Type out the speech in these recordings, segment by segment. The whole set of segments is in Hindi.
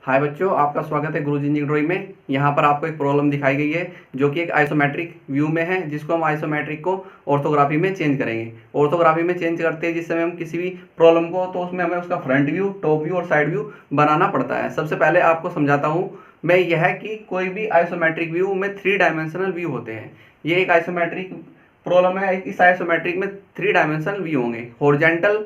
हाय बच्चों, आपका स्वागत है गुरुजी इंजीनियरिंग ड्राइंग में। यहाँ पर आपको एक प्रॉब्लम दिखाई गई है जो कि एक आइसोमेट्रिक व्यू में है, जिसको हम आइसोमेट्रिक को ऑर्थोग्राफी में चेंज करेंगे। ऑर्थोग्राफी में चेंज करते हैं जिस समय हम किसी भी प्रॉब्लम को, तो उसमें हमें उसका फ्रंट व्यू, टॉप व्यू और साइड व्यू बनाना पड़ता है। सबसे पहले आपको समझाता हूँ मैं, यह है कि कोई भी आइसोमेट्रिक व्यू में 3 डायमेंशनल व्यू होते हैं। ये एक आइसोमेट्रिक प्रॉब्लम है। इस आइसोमेट्रिक में 3 डायमेंशनल व्यू होंगे, हॉरिजॉन्टल,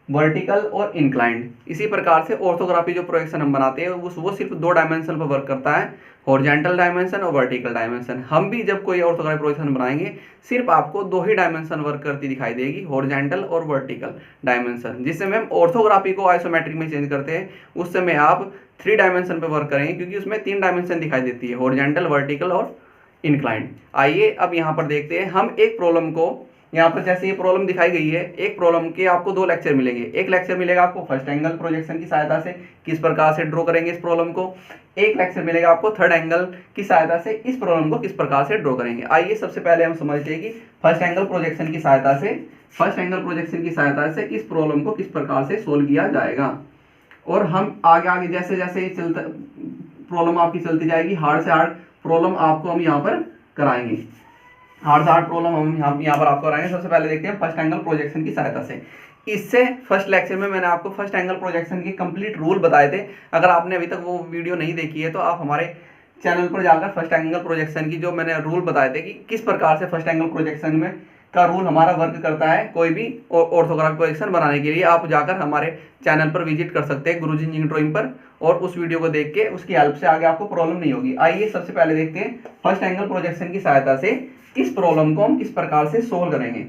वर्टिकल और इंक्लाइंड। इसी प्रकार से ऑर्थोग्राफी जो प्रोजेक्शन हम बनाते हैं वो सिर्फ 2 डायमेंशन पर वर्क करता है, हॉरिजॉन्टल डायमेंशन और वर्टिकल डायमेंशन। हम भी जब कोई ऑर्थोग्राफी प्रोजेक्शन बनाएंगे सिर्फ आपको 2 ही डायमेंशन वर्क करती दिखाई देगी, हॉरिजॉन्टल और वर्टिकल डायमेंशन। जिस समय हम ऑर्थोग्राफी को आइसोमेट्रिक में चेंज करते हैं उस समय आप 3 डायमेंशन पर वर्क करेंगे, क्योंकि उसमें 3 डायमेंशन दिखाई देती है, हॉरिजॉन्टल, वर्टिकल और इंक्लाइंड। आइए अब यहाँ पर देखते हैं हम एक प्रॉब्लम को। यहाँ पर जैसे ये प्रॉब्लम दिखाई गई है, एक प्रॉब्लम के आपको 2 लेक्चर मिलेंगे। एक लेक्चर मिलेगा आपको फर्स्ट एंगल प्रोजेक्शन की सहायता से किस प्रकार से ड्रॉ करेंगे इस प्रॉब्लम को, एक लेक्चर मिलेगा आपको थर्ड एंगल की सहायता से इस प्रॉब्लम को किस प्रकार से ड्रॉ करेंगे। आइए सबसे पहले हम समझते हैं कि फर्स्ट एंगल प्रोजेक्शन की सहायता से इस प्रॉब्लम को किस प्रकार से सोल्व किया जाएगा। और हम आगे आगे जैसे जैसे चलता प्रॉब्लम आपकी चलती जाएगी, हार्ड से हार्ड प्रॉब्लम आपको हम यहाँ पर कराएंगे, हार्ड से हार्ड प्रॉब्लम हम यहाँ पर आपको कराएंगे। सबसे पहले देखते हैं फर्स्ट एंगल प्रोजेक्शन की सहायता से। इससे फर्स्ट लेक्चर में मैंने आपको फर्स्ट एंगल प्रोजेक्शन के कंप्लीट रूल बताए थे। अगर आपने अभी तक वो वीडियो नहीं देखी है तो आप हमारे चैनल पर जाकर फर्स्ट एंगल प्रोजेक्शन की जो मैंने रूल बताए थे कि किस प्रकार से फर्स्ट एंगल प्रोजेक्शन में का रूल हमारा वर्क करता है कोई भी ऑर्थोग्राफिक प्रोजेक्शन बनाने के लिए, आप जाकर हमारे चैनल पर विजिट कर सकते हैं गुरुजी इंजीनियरिंग ड्राइंग पर, और उस वीडियो को देख के उसकी हेल्प से आगे आपको प्रॉब्लम नहीं होगी। आइए सबसे पहले देखते हैं फर्स्ट एंगल प्रोजेक्शन की सहायता से इस प्रॉब्लम को हम किस प्रकार से सोल्व करेंगे।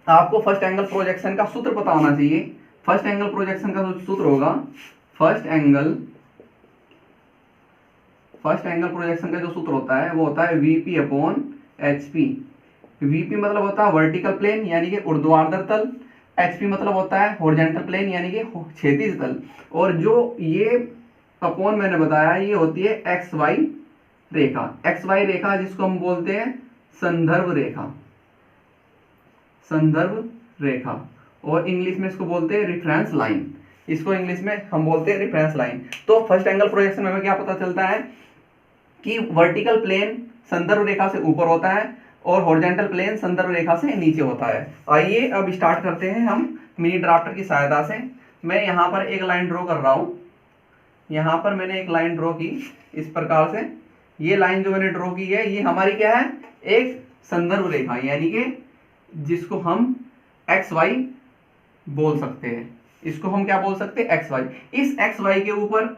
आपको फर्स्ट एंगल प्रोजेक्शन का सूत्र पता होना चाहिए। फर्स्ट एंगल प्रोजेक्शन का सूत्र होगा, फर्स्ट एंगल प्रोजेक्शन का जो सूत्र होता है वो होता है वीपी अपॉन एचपी। वीपी मतलब होता है वर्टिकल प्लेन यानी कि ऊर्ध्वाधर तल, एचपी मतलब होता है हॉरिजॉन्टल प्लेन यानी कि क्षैतिज तल, और जो ये अपॉन मैंने बताया ये होती है एक्स वाई रेखा। एक्स वाई रेखा जिसको हम बोलते हैं संदर्भ रेखा, और इंग्लिश में इसको बोलते हैं रेफरेंस लाइन। इसको इंग्लिश में हम बोलते हैं रेफरेंस लाइन। तो फर्स्ट एंगल प्रोजेक्शन में हमें क्या पता चलता है कि वर्टिकल प्लेन संदर्भ रेखा से ऊपर होता है और हॉरिजॉन्टल प्लेन संदर्भ रेखा से नीचे होता है। आइए अब स्टार्ट करते हैं हम मिनी ड्राफ्टर की सहायता से। मैं यहाँ पर एक लाइन ड्रॉ कर रहा हूँ। यहाँ पर मैंने एक लाइन ड्रॉ की इस प्रकार से। ये लाइन जो मैंने ड्रॉ की है ये हमारी क्या है, एक संदर्भ रेखा, यानी कि जिसको हम एक्स वाई बोल सकते हैं। इसको हम क्या बोल सकते हैं, एक्स वाई। इस एक्स वाई के ऊपर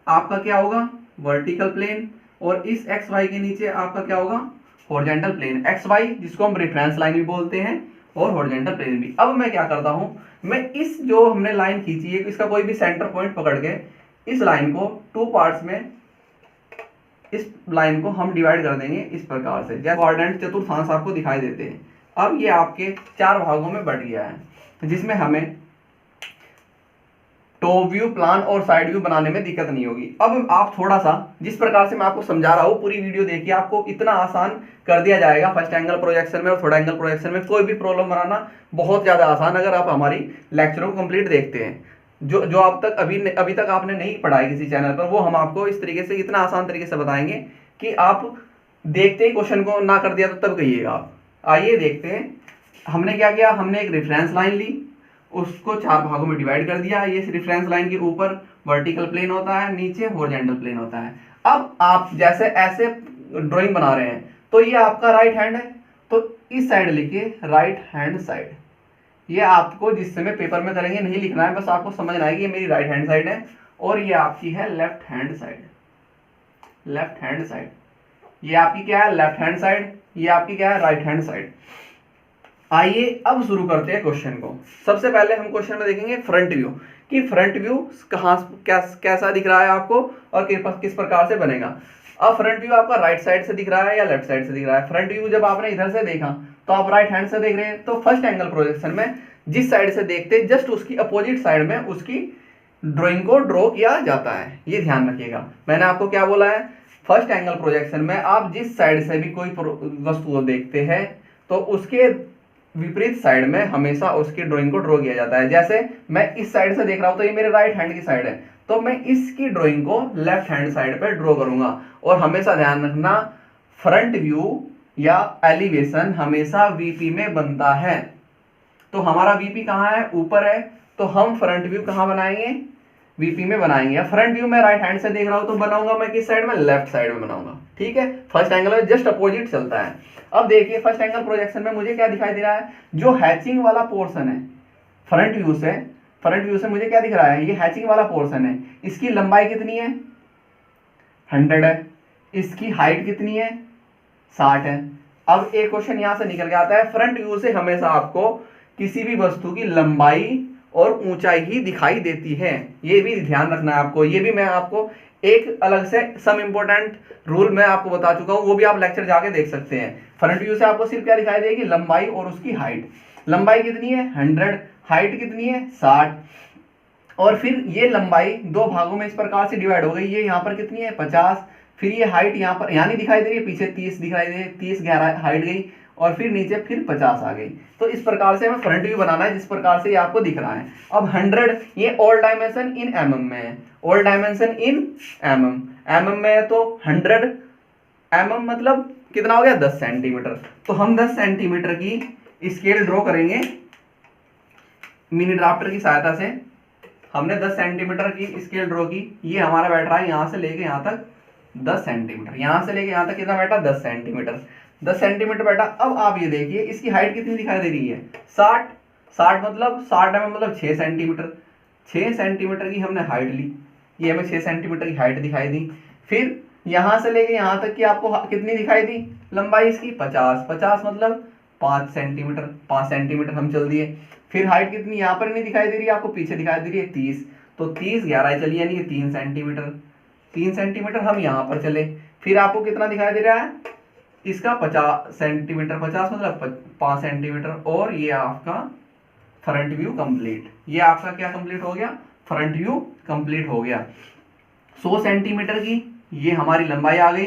आपका क्या होगा, वर्टिकल प्लेन, और इस एक्स वाई के नीचे आपका क्या होगा, हॉरिजॉन्टल प्लेन। एक्स वाई जिसको हम रेफरेंस लाइन भी बोलते हैं और हॉरिजॉन्टल प्लेन भी। अब मैं क्या करता हूं, मैं इस जो हमने लाइन खींची है इसका कोई भी सेंटर पॉइंट पकड़ के इस लाइन को 2 पार्ट्स में, इस लाइन को हम डिवाइड कर देंगे इस प्रकार से, जैसे कोऑर्डिनेट चतुर्थांश आपको दिखाई देते हैं। अब ये आपके 4 भागों में बट गया है, जिसमें हमें टॉप व्यू, प्लान और साइड व्यू बनाने में दिक्कत नहीं होगी। अब आप थोड़ा सा जिस प्रकार से मैं आपको समझा रहा हूँ पूरी वीडियो देखिए, आपको इतना आसान कर दिया जाएगा फर्स्ट एंगल प्रोजेक्शन में और थर्ड एंगल प्रोजेक्शन में कोई भी प्रॉब्लम बनाना बहुत ज्यादा आसान, अगर आप हमारी लेक्चरों को कंप्लीट देखते हैं। जो आप तक अभी तक आपने नहीं पढ़ा है किसी चैनल पर, वो हम आपको इस तरीके से, इतना आसान तरीके से बताएंगे कि आप देखते ही क्वेश्चन को ना कर दिया तो तब कहिएगा आप। आइए देखते हैं हमने क्या किया। हमने एक रेफरेंस लाइन ली, उसको 4 भागों में डिवाइड कर दिया। ये रेफरेंस लाइन के ऊपर वर्टिकल प्लेन होता है, नीचे हॉरिजॉन्टल प्लेन होता है। अब आप जैसे ऐसे ड्राइंग बना रहे हैं तो ये आपका राइट हैंड है, तो इस साइड लिखिए राइट हैंड साइड। ये आपको जिस समय पेपर में करेंगे नहीं लिखना है, बस आपको समझना है कि ये मेरी राइट हैंड साइड है और ये आपकी है लेफ्ट हैंड साइड। ये आपकी क्या है, लेफ्ट हैंड साइड, ये आपकी क्या है, राइट हैंड साइड। आइए अब शुरू करते हैं क्वेश्चन को। सबसे पहले हम क्वेश्चन में देखेंगे फ्रंट व्यू, कि फ्रंट व्यू कहाँ कैसा दिख रहा है आपको और किस प्रकार से बनेगा। अब फ्रंट व्यू आपका राइट साइड से दिख रहा है या लेफ्ट साइड से दिख रहा है। फ्रंट व्यू जब आपने इधर से देखा तो आप राइट हैंड से देख रहे हैं, तो फर्स्ट एंगल प्रोजेक्शन में जिस साइड से देखते हैं जस्ट उसकी अपोजिट साइड में उसकी ड्राइंग को ड्रॉ किया जाता है। ये ध्यान रखिएगा, मैंने आपको क्या बोला है, फर्स्ट एंगल प्रोजेक्शन में आप जिस साइड से भी कोई वस्तु को देखते हैं तो उसके विपरीत साइड में हमेशा उसकी ड्राइंग को ड्रॉ किया जाता है। जैसे मैं इस साइड से देख रहा हूं तो ये मेरे राइट हैंड की साइड है, तो मैं इसकी ड्राइंग को लेफ्ट हैंड साइड पे ड्रॉ करूंगा। और हमेशा ध्यान रखना, फ्रंट व्यू या एलिवेशन हमेशा वीपी में बनता है। तो हमारा वीपी कहाँ है, ऊपर है, तो हम फ्रंट व्यू कहाँ बनाएंगे, वीपी में बनाएंगे। या फ्रंट व्यू में राइट हैंड से देख रहा हूं तो बनाऊंगा मैं किस साइड में, लेफ्ट साइड में बनाऊंगा। ठीक है, फर्स्ट एंगल में जस्ट अपोजिट चलता है। अब देखिए फर्स्ट एंगल प्रोजेक्शन में मुझे क्या दिखाई दे रहा है, जो हैचिंग वाला पोर्शन है फ्रंट व्यू से मुझे क्या दिख रहा है, ये हैचिंग वाला पोर्शन है। इसकी लंबाई कितनी है, 100 है। इसकी हाइट कितनी है, 60 है। अब एक क्वेश्चन यहां से निकल के आता है, फ्रंट व्यू से हमेशा आपको किसी भी वस्तु की लंबाई और ऊंचाई ही दिखाई देती है, ये भी ध्यान रखना है आपको। ये भी मैं आपको एक अलग से सम इंपॉर्टेंट रूल मैं आपको बता चुका हूं, वो भी आप लेक्चर जाके देख सकते हैं। फ्रंट व्यू से आपको सिर्फ क्या दिखाई देगी, लंबाई और उसकी हाइट। लंबाई कितनी है, 100, हाइट कितनी है, 60। और फिर ये लंबाई दो भागों में इस प्रकार से डिवाइड हो गई, ये यहाँ पर कितनी है, 50। फिर ये हाइट यहाँ पर यानी दिखाई दे रही है, पीछे 30 दिखाई दे रही है, 30 गहराई हाइट गई, और फिर नीचे फिर 50 आ गई। तो इस प्रकार से हमें फ्रंट व्यू बनाना है, जिस प्रकार से ये आपको दिख रहा है। अब 100 ये ऑल डायमेंशन इन mm में है, ऑल डायमेंशन इन mm में है, तो 100 mm मतलब कितना हो गया, 10 सेंटीमीटर। तो हम 10 सेंटीमीटर की स्केल ड्रॉ करेंगे मिनी ड्राफ्टर की सहायता से। हमने 10 सेंटीमीटर की स्केल ड्रॉ की, ये हमारा बैठ रहा है यहाँ से लेके यहाँ तक 10 सेंटीमीटर, यहाँ से लेके यहाँ तक कितना बैठा, 10 सेंटीमीटर। 10 सेंटीमीटर बैठा। अब आप ये देखिए इसकी हाइट कितनी दिखाई दे रही है, 60 मतलब 60 mm मतलब 6 सेंटीमीटर। 6 सेंटीमीटर की हमने हाइट ली, ये हमें 6 सेंटीमीटर की हाइट दिखाई दी। फिर यहाँ से लेके यहाँ तक की आपको कितनी दिखाई दी, लंबाई इसकी 50 मतलब 5 सेंटीमीटर, 5 सेंटीमीटर हम चल दिए। फिर हाइट कितनी यहाँ पर नहीं दिखाई दे रही है आपको, पीछे दिखाई दे रही है 30, तो 30 गहराई चली यानी कि 3 सेंटीमीटर। 3 सेंटीमीटर हम यहाँ पर चले, फिर आपको कितना दिखाई दे रहा है, इसका 50 सेंटीमीटर, 50 मतलब 5 सेंटीमीटर। और ये आपका फ्रंट व्यू कंप्लीट, ये आपका क्या कंप्लीट हो गया, फ्रंट व्यू कंप्लीट हो गया। 100 सेंटीमीटर की ये हमारी लंबाई आ गई,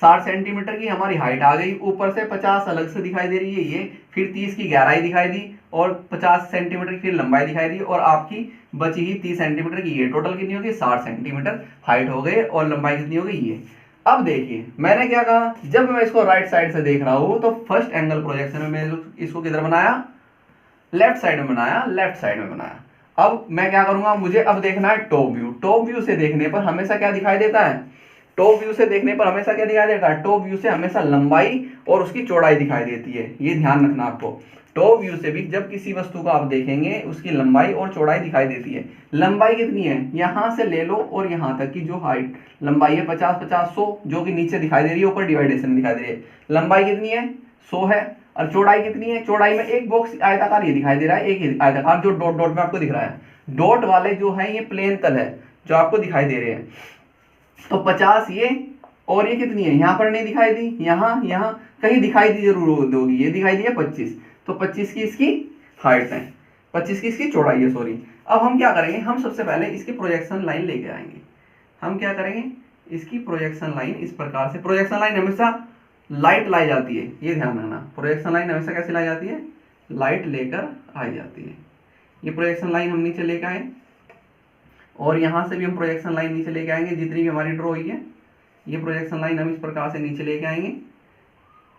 60 सेंटीमीटर की हमारी हाइट आ गई, ऊपर से 50 अलग से दिखाई दे रही है ये, फिर 30 की गहराई दिखाई दी, और 50 सेंटीमीटर की फिर लंबाई दिखाई दी, और आपकी बची ही 30 सेंटीमीटर की, ये टोटल कितनी होगी, 60 सेंटीमीटर हाइट हो गई, और लंबाई कितनी हो गई ये। अब देखिए मैंने क्या कहा, जब मैं इसको राइट साइड से देख रहा हूं तो फर्स्ट एंगल प्रोजेक्शन में मैं इसको किधर बनाया, लेफ्ट साइड में बनाया, लेफ्ट साइड में बनाया। अब मैं क्या करूंगा, मुझे अब देखना है टॉप व्यू। टॉप व्यू से देखने पर हमेशा क्या दिखाई देता है, टॉप व्यू से देखने पर हमेशा क्या दिखाई देता है, टॉप व्यू से हमेशा लंबाई और उसकी चौड़ाई दिखाई देती है, ये ध्यान रखना आपको। टॉप व्यू से भी जब किसी वस्तु को आप देखेंगे उसकी लंबाई और चौड़ाई दिखाई देती है। लंबाई कितनी है, यहां से ले लो और यहां तक की जो हाइट लंबाई है 50 50 100 जो कि नीचे दिखाई दे रही है, ऊपर डिवाइडेशन दिखाई दे रही है। लंबाई कितनी है, 100 है। और चौड़ाई कितनी है, चौड़ाई में एक बॉक्स आयताकार ये दिखाई दे रहा है, एक ही आयताकार जो डॉट डॉट में आपको दिख रहा है। डॉट वाले जो है ये प्लेन तल है जो आपको दिखाई दे रहे हैं। तो 50 ये, और ये कितनी है, यहाँ पर नहीं दिखाई दी, यहाँ यहाँ कहीं दिखाई दी जरूर होगी, ये दिखाई दी है 25, तो 25 की इसकी हाइट है, 25 की इसकी चौड़ाई है, सॉरी। अब हम क्या करेंगे, हम सबसे पहले इसकी प्रोजेक्शन लाइन लेके आएंगे। हम क्या करेंगे, इसकी प्रोजेक्शन लाइन इस प्रकार से, प्रोजेक्शन लाइन हमेशा लाइट लाई जाती है, ये ध्यान रखना। प्रोजेक्शन लाइन हमेशा कैसे लाई जाती है, लाइट लेकर आई जाती है। ये प्रोजेक्शन लाइन हम नीचे लेके आए, और यहाँ से भी हम प्रोजेक्शन लाइन नीचे लेके आएंगे, जितनी भी हमारी ड्रॉ हुई है ये प्रोजेक्शन लाइन हम इस प्रकार से नीचे लेके आएंगे।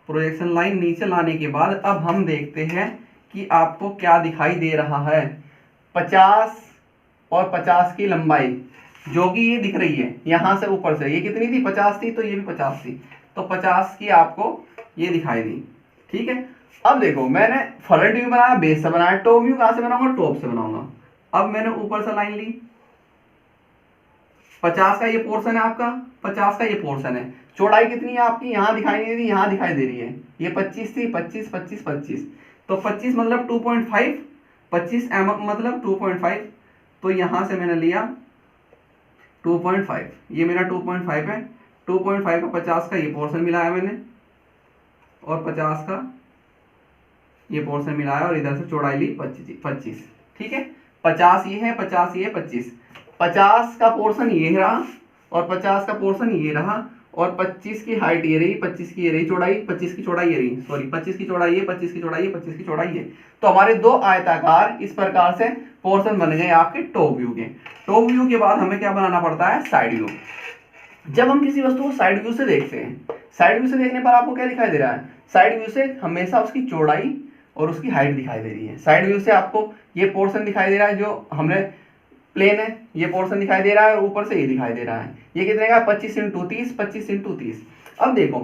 प्रोजेक्शन लाइन नीचे लाने के बाद अब हम देखते हैं कि आपको क्या दिखाई दे रहा है। 50 और 50 की लंबाई जो कि ये दिख रही है यहाँ से ऊपर से, ये कितनी थी, 50 थी, तो ये भी 50 थी, तो 50 की आपको ये दिखाई दी। ठीक है, अब देखो मैंने फ्रंट व्यू बनाया, बेस से बनाया, टॉप व्यू कहाँ से बनाऊंगा, टॉप से बनाऊंगा। अब मैंने ऊपर से लाइन ली, 50 का ये पोर्शन है आपका, 50 का ये पोर्शन है। चौड़ाई कितनी है आपकी, यहाँ दिखाई नहीं दे रही, यहाँ दिखाई दे रही है, ये 25 थी, 25 25 25, तो 25 मतलब 2.5, 25 मतलब 2.5, तो यहाँ से मैंने लिया 2.5, ये मेरा 2.5 है। 2.5 का 50 का ये पोर्शन मिलाया मैंने, और 50 का ये पोर्शन मिलाया, और इधर से चौड़ाई ली 25। ठीक है, 50 ये है, 50 ये, 25। 50 का पोर्शन ये रहा, और 50 का पोर्शन ये रहा, और 25 की हाइट ये रही, 25 की ये रही चौड़ाई, 25 की चौड़ाई ये रही, सॉरी 25 की चौड़ाई ये, 25 की चौड़ाई ये, 25 की चौड़ाई ये। तो हमारे दो आयताकार इस प्रकार से पोर्शन बन गए आपके टॉप व्यू के। टॉप व्यू के बाद हमें क्या बनाना पड़ता है, साइड व्यू। जब हम किसी वस्तु को साइड व्यू से देखते हैं, साइड व्यू से देखने पर आपको क्या दिखाई दे रहा है, साइड व्यू से हमेशा उसकी चौड़ाई और उसकी हाइट दिखाई दे रही है। साइड व्यू से आपको ये पोर्शन दिखाई दे रहा है जो हमने प्लेन है, ये पोर्शन दिखाई दे रहा है और ऊपर से ये दिखाई दे रहा है। ये कितने का, 25 × 30, 25 × 30। अब देखो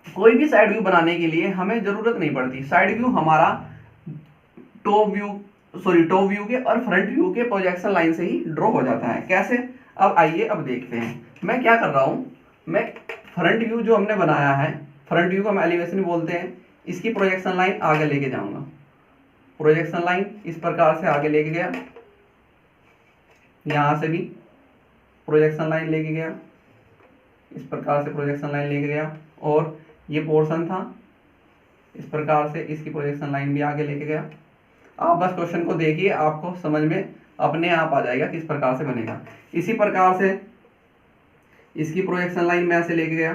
कोई भी साइड व्यू बनाने के लिए हमें जरूरत नहीं पड़ती, साइड व्यू हमारा टॉप व्यू के और फ्रंट व्यू के प्रोजेक्शन लाइन से ही ड्रॉ हो जाता है। कैसे, अब आइए अब देखते हैं। मैं क्या कर रहा हूं, मैं फ्रंट व्यू जो हमने बनाया है, फ्रंट व्यू को हम एलिवेशन बोलते हैं, इसकी प्रोजेक्शन लाइन आगे लेके जाऊंगा। प्रोजेक्शन लाइन इस प्रकार से आगे लेके गया, यहां से भी प्रोजेक्शन लाइन लेके गया, इस प्रकार से प्रोजेक्शन लाइन लेके गया, और ये पोर्शन था इस प्रकार से, इसकी प्रोजेक्शन लाइन भी आगे लेके गया। आप बस क्वेश्चन को देखिए, आपको समझ में अपने आप आ जाएगा किस प्रकार से बनेगा। इसी प्रकार से इसकी प्रोजेक्शन लाइन में ऐसे लेके गया,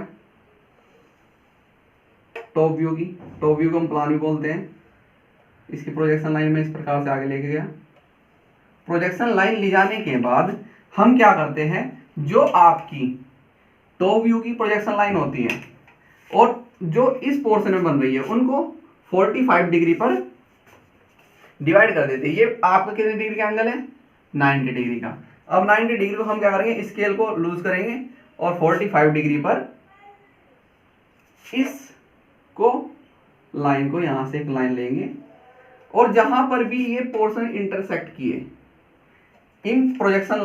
टॉप व्यू की, टॉप व्यू को हम प्लान भी बोलते हैं, इसकी प्रोजेक्शन लाइन में इस प्रकार से आगे लेके गया। प्रोजेक्शन लाइन ले जाने के बाद हम क्या करते हैं, जो आपकी टॉप व्यू की प्रोजेक्शन लाइन होती है और जो इस पोर्शन में बन रही है, उनको 45 डिग्री पर डिवाइड कर देते हैं। ये आपका कितने डिग्री का एंगल है, 90 डिग्री का। अब 90 डिग्री को हम क्या करेंगे, स्केल को लूज करेंगे और 45 डिग्री पर इस को लाइन को यहां से एक लाइन लेंगे, और जहां पर भी ये पोर्शन इंटरसेक्ट किए इन प्रोजेक्शन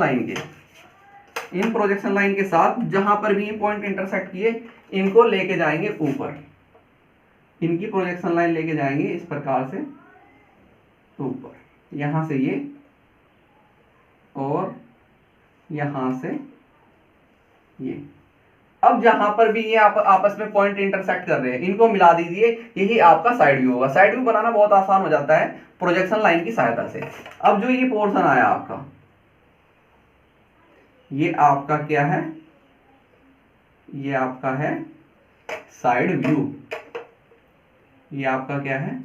लाइन के साथ, जहां पर भी ये पॉइंट इंटरसेक्ट किए, इनको लेके जाएंगे ऊपर, इनकी प्रोजेक्शन लाइन लेके जाएंगे इस प्रकार से ऊपर, यहां से ये और यहां से ये। अब जहां पर भी ये आपस में पॉइंट इंटरसेक्ट कर रहे हैं, इनको मिला दीजिए, यही आपका साइड व्यू होगा। साइड व्यू बनाना बहुत आसान हो जाता है प्रोजेक्शन लाइन की सहायता से। अब जो ये पोर्शन आया आपका, ये आपका क्या है, ये आपका है साइड व्यू। ये आपका क्या है,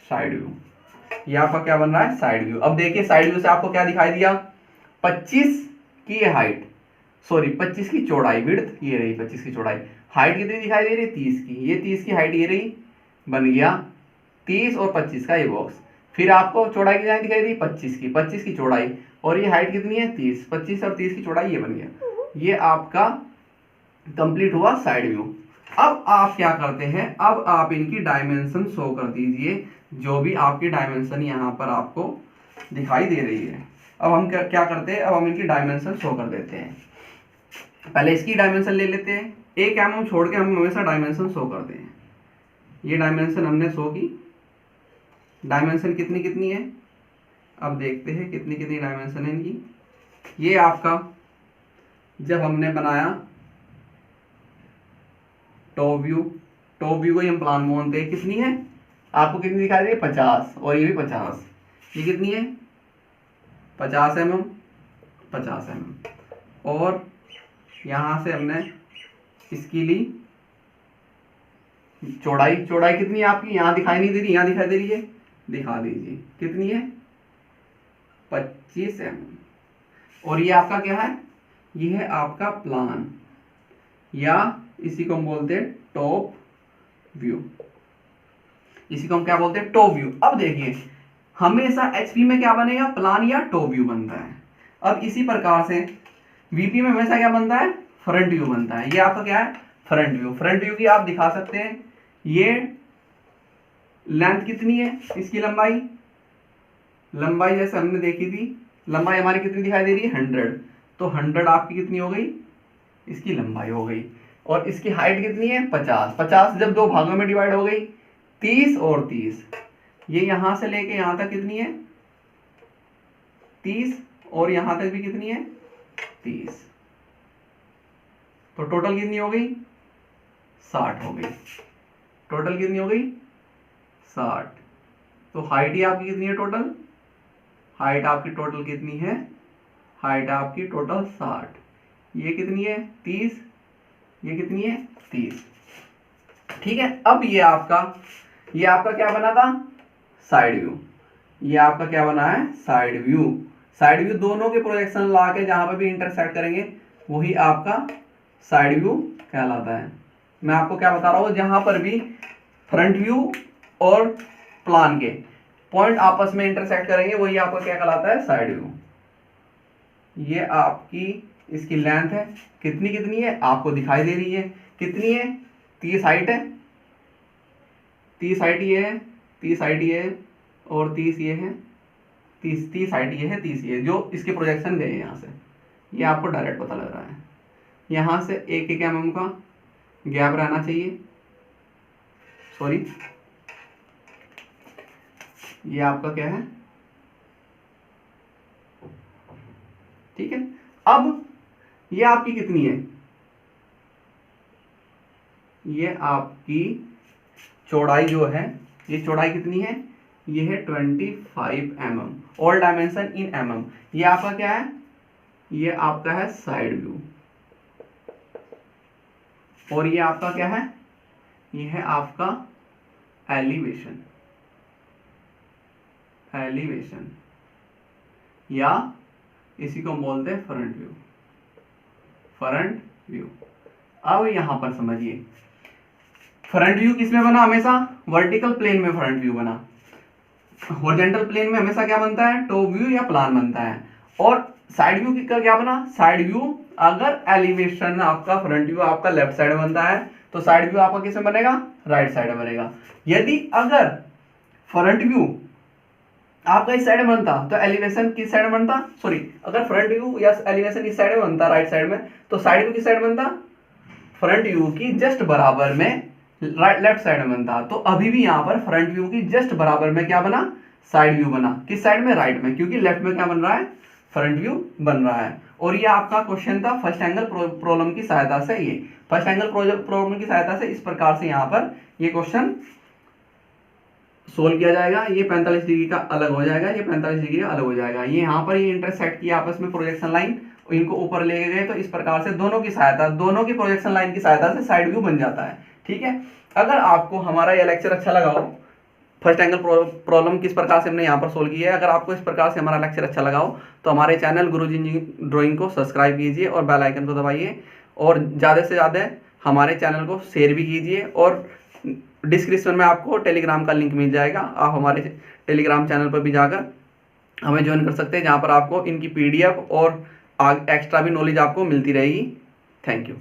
साइड व्यू। ये आपका क्या बन रहा है, साइड व्यू। अब देखिए साइड व्यू से आपको क्या दिखाई दिया, 25 की हाइट, सॉरी 25 की चौड़ाई, विड्थ ये रही 25 की चौड़ाई, हाइट कितनी दिखाई दे रही है, 30 की। ये 30 की हाइट ये रही, बन गया 30 और 25 का ये बॉक्स। फिर आपको चौड़ाई कितनी दिखाई दी, 25 की चौड़ाई, और ये हाइट कितनी है, 30, 25 और 30 की चौड़ाई, ये बन गया। ये आपका कंप्लीट हुआ साइड व्यू। अब आप क्या करते हैं, अब आप इनकी डायमेंशन शो कर दीजिए, जो भी आपकी डायमेंशन यहाँ पर आपको दिखाई दे रही है। अब हम क्या करते हैं, अब हम इनकी डायमेंशन शो कर देते हैं। पहले इसकी डायमेंशन ले लेते हैं, 1 mm छोड़ के हम हमेशा डायमेंशन शो करते हैं। ये डायमेंशन हमने शो की, डायमेंशन कितनी कितनी है, अब देखते हैं कितनी कितनी डायमेंशन है इनकी। ये आपका जब हमने बनाया टॉप व्यू को हम प्लान बोलते हैं, कितनी है आपको, कितनी दिखाई दे रही है, 50, और ये भी 50। ये कितनी है, 50 mm, 50 mm। और यहाँ से हमने इसकी ली चौड़ाई कितनी है आपकी, यहाँ दिखाई नहीं दे रही, यहाँ दिखाई दे रही है, दिखा दीजिए कितनी है, 25 mm। और ये आपका क्या है, ये है आपका प्लान, या इसी को हम बोलते हैं टॉप व्यू, इसी को हम क्या बोलते हैं, टॉप व्यू। अब देखिए हमेशा एचपी में क्या बनेगा, प्लान या टॉप व्यू बनता है। अब इसी प्रकार से वीपी में हमेशा क्या बनता है, फ्रंट व्यू बनता है। ये आपका क्या है, फ्रंट व्यू। फ्रंट व्यू की आप दिखा सकते हैं, ये लेंथ कितनी है, इसकी लंबाई जैसे हमने देखी थी, लंबाई हमारी कितनी दिखाई दे रही है, 100। तो 100 आपकी कितनी हो गई, इसकी लंबाई हो गई। और इसकी हाइट कितनी है, 50 जब 2 भागों में डिवाइड हो गई, 30 और 30। ये यहां से लेके यहां तक कितनी है, 30, और यहां तक भी कितनी है, 30। तो टोटल कितनी हो गई, 60 हो गई। टोटल कितनी हो गई, 60। तो हाइट ही आपकी कितनी है टोटल, हाइट आपकी टोटल कितनी है, हाइट आपकी टोटल 60। ये कितनी है, 30, ये कितनी है, 30। ठीक है। अब ये आपका क्या बना था, साइड व्यू। ये आपका क्या बना है, साइड व्यू। साइड व्यू दोनों के प्रोजेक्शन ला के जहां पर भी इंटरसेक्ट करेंगे वही आपका साइड व्यू कहलाता है। मैं आपको क्या बता रहा हूँ, जहां पर भी फ्रंट व्यू और प्लान के पॉइंट आपस में इंटरसेक्ट करेंगे वही आपका क्या कहलाता है, साइड व्यू। ये आपकी इसकी लेंथ है, कितनी कितनी है आपको दिखाई दे रही है, कितनी है, 30 हाइट है, 30 हाइट ये है, 30 हाइट ये है और 30 ये है, 30 हाइट ये है, 30 ये, जो इसके प्रोजेक्शन गए हैं यहाँ से, ये आपको डायरेक्ट पता लग रहा है। यहाँ से 1 mm का गैप रहना चाहिए, सॉरी ये आपका क्या है, ठीक है। अब ये आपकी कितनी है, ये आपकी चौड़ाई जो है, ये चौड़ाई कितनी है, ये है 25 mm, all dimension in mm। ये आपका क्या है, ये आपका है साइड व्यू, और ये आपका क्या है, ये है आपका एलिवेशन, एलिवेशन या इसी को बोलते हैं फ्रंट व्यू, फ्रंट व्यू। अब यहां पर समझिए, फ्रंट व्यू किसमें बना, हमेशा वर्टिकल प्लेन में फ्रंट व्यू बना, हॉरिजॉन्टल प्लेन में हमेशा क्या बनता है, टॉप व्यू या प्लान बनता है। और साइड व्यू का क्या बना, साइड व्यू अगर एलिवेशन आपका फ्रंट व्यू आपका लेफ्ट साइड बनता है तो साइड व्यू आपका किसमें बनेगा, राइट साइड बनेगा। यदि अगर फ्रंट व्यू आपका इस साइड में बनता तो एलिवेशन किस साइड में बनता, सॉरी अगर फ्रंट व्यू या एलिवेशन इस साइड में बनता राइट साइड में, तो साइड व्यू किस साइड बनता, फ्रंट व्यू की जस्ट बराबर में राइट लेफ्ट साइड में बनता। तो अभी भी यहाँ पर फ्रंट व्यू की जस्ट बराबर में क्या बना, साइड व्यू बना, किस साइड में, राइट में, क्योंकि लेफ्ट में क्या बन रहा है, फ्रंट व्यू बन रहा है। और ये आपका क्वेश्चन था फर्स्ट एंगल प्रॉब्लम की सहायता से, ये फर्स्ट एंगल प्रॉब्लम की सहायता से इस प्रकार से यहाँ पर ये क्वेश्चन सोल्व किया जाएगा। ये 45 डिग्री का अलग हो जाएगा, ये 45 डिग्री का अलग हो जाएगा। ये यहाँ पर ये इंटरसेक्ट किया आपस में प्रोजेक्शन लाइन, इनको ऊपर ले गए तो इस प्रकार से दोनों की सहायता, दोनों की प्रोजेक्शन लाइन की सहायता से साइड व्यू बन जाता है, ठीक है। अगर आपको हमारा यह लेक्चर अच्छा लगा हो, फर्स्ट एंगल प्रॉब्लम किस प्रकार से हमने यहाँ पर सोल्व किया है, अगर आपको इस प्रकार से हमारा लेक्चर अच्छा लगा हो तो हमारे चैनल गुरुजी ड्राइंग को सब्सक्राइब कीजिए और बेल आइकन को दबाइए, और ज़्यादा से ज़्यादा हमारे चैनल को शेयर भी कीजिए। और डिस्क्रिप्शन में आपको टेलीग्राम का लिंक मिल जाएगा, आप हमारे टेलीग्राम चैनल पर भी जाकर हमें ज्वाइन कर सकते हैं, जहाँ पर आपको इनकी PDF और एक्स्ट्रा भी नॉलेज आपको मिलती रहेगी। Thank you.